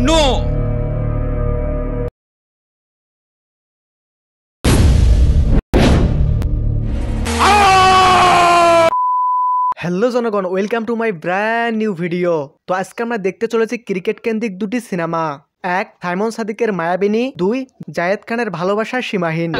No. Hello জনগণ, welcome to my brand new video. তো আজকে আমরা দেখতে চলেছি ক্রিকেট কেন্দ্রিক দুটি সিনেমা। এক, সাইমন সাদিকের মায়াবিনী। দুই, জায়েদ খানের ভালোবাসার সীমাহীন।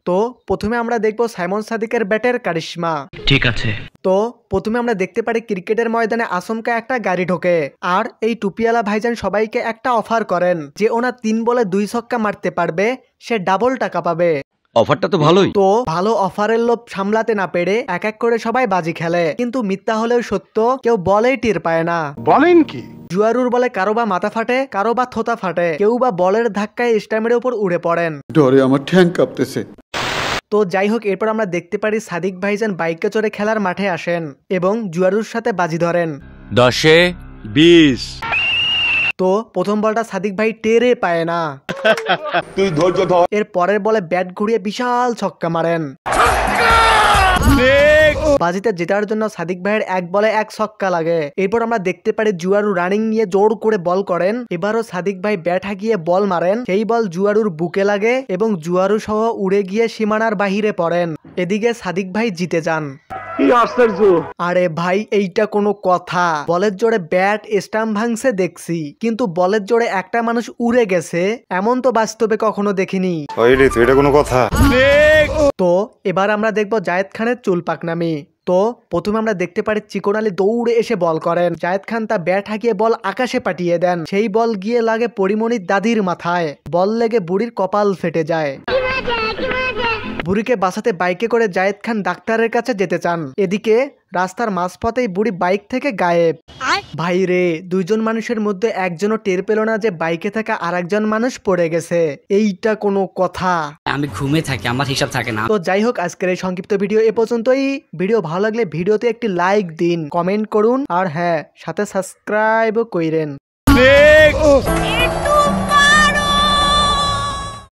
তো প্রথমে আমরা দেখবো সাইমন সাদিকের ব্যাটের কারিশমা। ঠিক আছে। তো প্রথমে আমরা দেখতে পারি ক্রিকেটের ময়দানে আচমকা একটা গাড়ি ঢোকে, আর এই টুপিওয়ালা ভাইজান সবাইকে একটা অফার করেন যে ওনার 3 বলে 2 ছক্কা মারতে পারবে, সে ডাবল টাকা পাবে। অফারটা তো ভালোই। তো ভালো অফারের লোভ সামলাতে না পেরে এক এক করে সবাই বাজি খেলে, কিন্তু মিথ্যা হলেও সত্য, কেউ বলেই টের পায় না। বলেন কি? জুয়ারুর বলে কারো বা মাথা ফাটে, কারো বা থোতা ফাটে, কেউ বা বলের ধাক্কায় স্ট্যাম্পের উপর উড়ে পড়েন। ডরে আমার ঠ্যাং কাঁপতেছে। তো যাই হোক, এরপর আমরা দেখতে পারি সাদিক ভাইজান বাইকে চড়ে খেলার মাঠে আসেন এবং জুয়ারুর সাথে বাজি ধরেন। 10-এ 20। তো প্রথম বলটা সাদিক ভাই টেরে পায় না। তুই ধৈর্য ধর। এর পরের বলে ব্যাট ঘুরিয়ে বিশাল ছক্কা মারেন। বাজিতে জেতার জন্য সাদিক ভাইয়ের 1 বলে 1 ছক্কা লাগে। এরপর আমরা দেখতে পারি জুয়ারু রানিং নিয়ে জোর করে বল করেন। এবারও সাদিক ভাই ব্যাট হাঁকিয়ে বল মারেন, সেই বল জুয়ারুর বুকে লাগে এবং জুয়ারু সহ উড়ে গিয়ে সীমানার বাহিরে পড়েন। এদিকে সাদিক ভাই জিতে যান। আরে ভাই, এইটা কোনো কথা? বলের জোরে ব্যাট স্টাম্প ভাঙছে দেখছি, কিন্তু বলের জোরে একটা মানুষ উড়ে গেছে এমন তো বাস্তবে কখনো দেখিনি। এটা কোনো কথা? তো এবার আমরা দেখবো জায়েদ খানের চুল পাকনামি। তো প্রথমে আমরা দেখতে পারি চিকন আলী দৌড়ে এসে বল করেন। জায়েদ খান তা ব্যাট হাঁকিয়ে বল আকাশে পাঠিয়ে দেন, সেই বল গিয়ে লাগে পরিমণির দাদির মাথায়। বল লেগে বুড়ির কপাল ফেটে যায়। বুড়িকে বাঁচাতে বাইকে করে জায়েদ খান ডাক্তারের কাছে যেতে চান। এদিকে রাস্তার মাঝপথেই বুড়ি বাইক থেকে গায়েব। ভাই রে, 2 জন মানুষের মধ্যে একজনও টের পেল না যে বাইকে থাকা আরেকজন মানুষ পড়ে গেছে। এইটা কোনো কথা? আমি ঘুমে থাকি, আমার হিসাব থাকে না। তো যাই হোক, আজকের এই সংক্ষিপ্ত ভিডিও এ পর্যন্তই। ভিডিও ভালো লাগলে ভিডিওতে একটি লাইক দিন, কমেন্ট করুন, আর হ্যাঁ, সাথে সাবস্ক্রাইবও কইরেন।